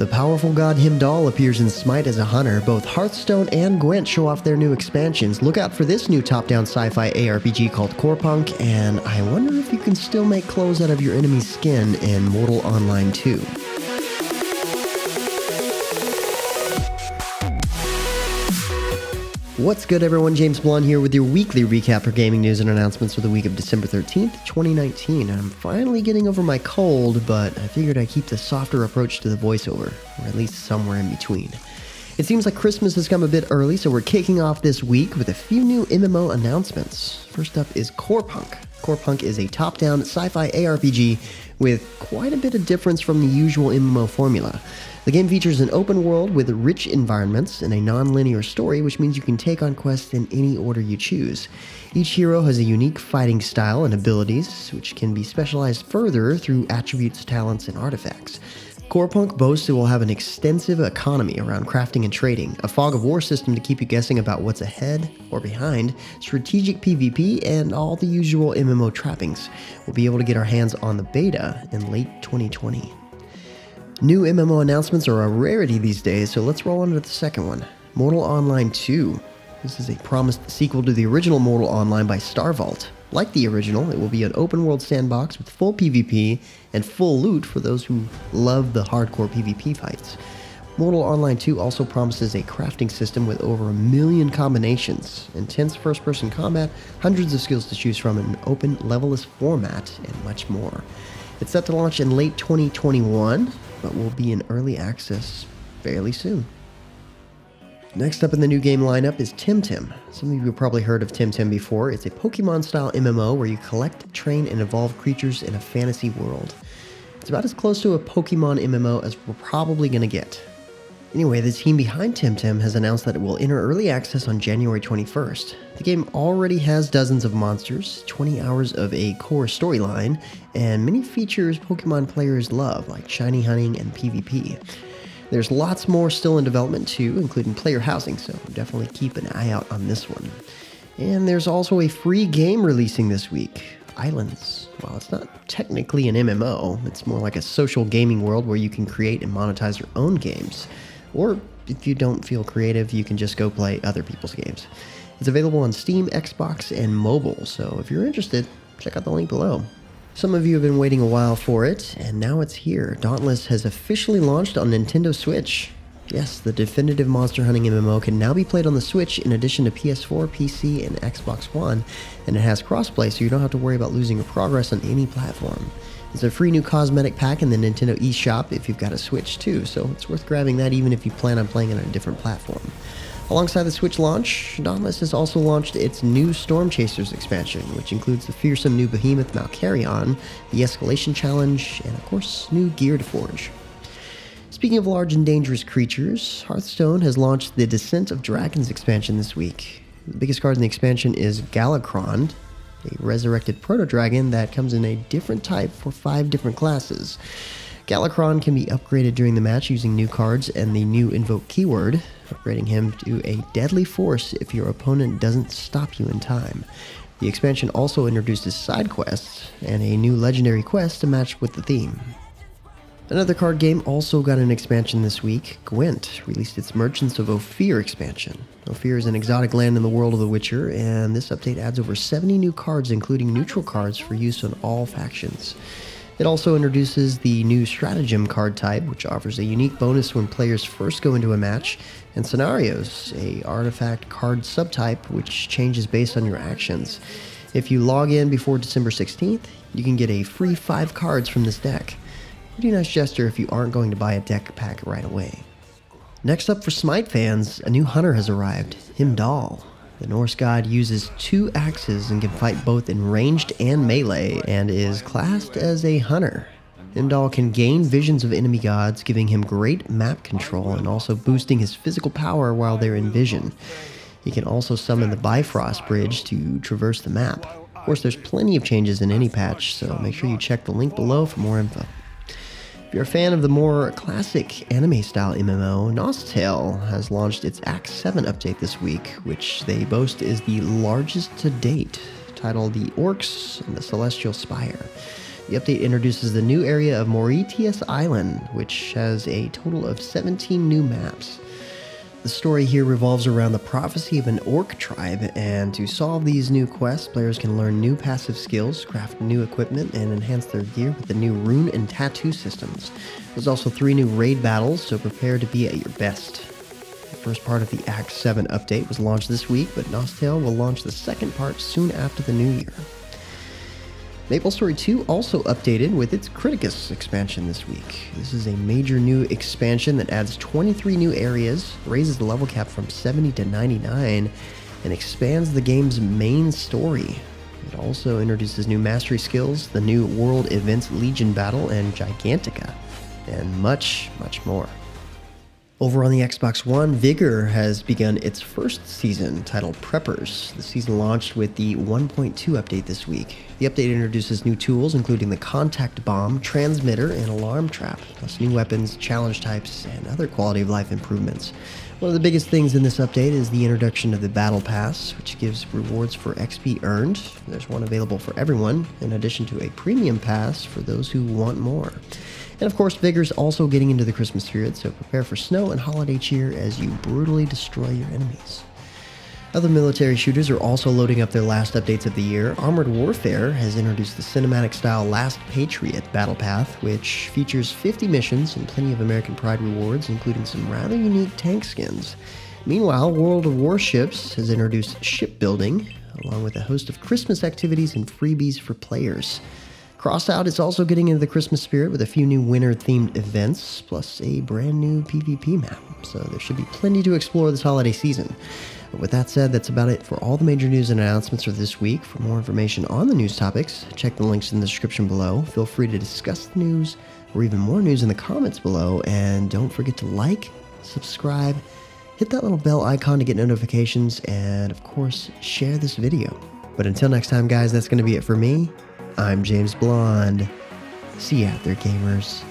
The powerful god Heimdallr appears in SMITE as a hunter. Both Hearthstone and GWENT show off their new expansions. Look out for this new top-down sci-fi ARPG called Corepunk, and I wonder if you can still make clothes out of your enemy's skin in Mortal Online 2. What's good, everyone? James Blonde here with your weekly recap for gaming news and announcements for the week of December 13th, 2019. I'm finally getting over my cold, but I figured I'd keep the softer approach to the voiceover, or at least somewhere in between. It seems like Christmas has come a bit early, so we're kicking off this week with a few new MMO announcements. First up is Corepunk. Corepunk is a top-down sci-fi ARPG with quite a bit of difference from the usual MMO formula. The game features an open world with rich environments and a non-linear story, which means you can take on quests in any order you choose. Each hero has a unique fighting style and abilities, which can be specialized further through attributes, talents, and artifacts. Corepunk boasts it will have an extensive economy around crafting and trading, a fog of war system to keep you guessing about what's ahead or behind, strategic PvP, and all the usual MMO trappings. We'll be able to get our hands on the beta in late 2020. New MMO announcements are a rarity these days, so let's roll on to the second one. Mortal Online 2. This is a promised sequel to the original Mortal Online by Starvault. Like the original, it will be an open-world sandbox with full PvP and full loot for those who love the hardcore PvP fights. Mortal Online 2 also promises a crafting system with over 1 million combinations, intense first-person combat, hundreds of skills to choose from, an open, level-less format, and much more. It's set to launch in late 2021, but will be in early access fairly soon. Next up in the new game lineup is Temtem. Some of you have probably heard of Temtem before. It's a Pokemon-style MMO where you collect, train, and evolve creatures in a fantasy world. It's about as close to a Pokemon MMO as we're probably going to get. Anyway, the team behind Temtem has announced that it will enter early access on January 21st. The game already has dozens of monsters, 20 hours of a core storyline, and many features Pokemon players love, like shiny hunting and PvP. There's lots more still in development too, including player housing, so definitely keep an eye out on this one. And there's also a free game releasing this week, Ylands. While it's not technically an MMO, it's more like a social gaming world where you can create and monetize your own games. Or if you don't feel creative, you can just go play other people's games. It's available on Steam, Xbox, and mobile, so if you're interested, check out the link below. Some of you have been waiting a while for it, and now it's here. Dauntless has officially launched on Nintendo Switch. Yes, the definitive monster hunting MMO can now be played on the Switch in addition to PS4, PC, and Xbox One, and it has crossplay, so you don't have to worry about losing your progress on any platform. There's a free new cosmetic pack in the Nintendo eShop if you've got a Switch too, so it's worth grabbing that even if you plan on playing it on a different platform. Alongside the Switch launch, Dauntless has also launched its new Storm Chasers expansion, which includes the fearsome new behemoth Malkarion, the Escalation Challenge, and of course, new gear to forge. Speaking of large and dangerous creatures, Hearthstone has launched the Descent of Dragons expansion this week. The biggest card in the expansion is Galakrond, a resurrected proto-dragon that comes in a different type for 5 different classes. Galakrond can be upgraded during the match using new cards and the new invoke keyword, upgrading him to a deadly force if your opponent doesn't stop you in time. The expansion also introduces side quests and a new legendary quest to match with the theme. Another card game also got an expansion this week. GWENT released its Merchants of Ofir expansion. Ofir is an exotic land in the world of The Witcher, and this update adds over 70 new cards, including neutral cards for use on all factions. It also introduces the new Stratagem card type, which offers a unique bonus when players first go into a match, and Scenarios, a artifact card subtype which changes based on your actions. If you log in before December 16th, you can get a free 5 cards from this deck. Pretty nice gesture if you aren't going to buy a deck pack right away. Next up for SMITE fans, a new hunter has arrived, Heimdallr. The Norse god uses 2 axes and can fight both in ranged and melee, and is classed as a hunter. Heimdallr can gain visions of enemy gods, giving him great map control and also boosting his physical power while they're in vision. He can also summon the Bifrost Bridge to traverse the map. Of course, there's plenty of changes in any patch, so make sure you check the link below for more info. If you're a fan of the more classic anime-style MMO, NosTale has launched its Act 7 update this week, which they boast is the largest to date, titled The Orcs and the Celestial Spire. The update introduces the new area of Critias Island, which has a total of 17 new maps. The story here revolves around the prophecy of an orc tribe, and to solve these new quests, players can learn new passive skills, craft new equipment, and enhance their gear with the new rune and tattoo systems. There's also 3 new raid battles, so prepare to be at your best. The first part of the Act 7 update was launched this week, but NosTale will launch the second part soon after the new year. MapleStory 2 also updated with its Kritias expansion this week. This is a major new expansion that adds 23 new areas, raises the level cap from 70 to 99, and expands the game's main story. It also introduces new mastery skills, the new World Events Legion Battle, and Gigantica, and much, much more. Over on the Xbox One, Vigor has begun its first season, titled Preppers. The season launched with the 1.2 update this week. The update introduces new tools, including the contact bomb, transmitter, and alarm trap, plus new weapons, challenge types, and other quality of life improvements. One of the biggest things in this update is the introduction of the Battle Pass, which gives rewards for XP earned. There's one available for everyone, in addition to a premium pass for those who want more. And of course, Vigor's also getting into the Christmas period, so prepare for snow and holiday cheer as you brutally destroy your enemies. Other military shooters are also loading up their last updates of the year. Armored Warfare has introduced the cinematic-style Last Patriot battle path, which features 50 missions and plenty of American Pride rewards, including some rather unique tank skins. Meanwhile, World of Warships has introduced shipbuilding, along with a host of Christmas activities and freebies for players. Crossout is also getting into the Christmas spirit with a few new winter-themed events, plus a brand new PvP map, so there should be plenty to explore this holiday season. But with that said, that's about it for all the major news and announcements for this week. For more information on the news topics, check the links in the description below. Feel free to discuss the news, or even more news in the comments below, and don't forget to like, subscribe, hit that little bell icon to get notifications, and of course, share this video. But until next time, guys, that's going to be it for me. I'm James Blonde. See you out there, gamers.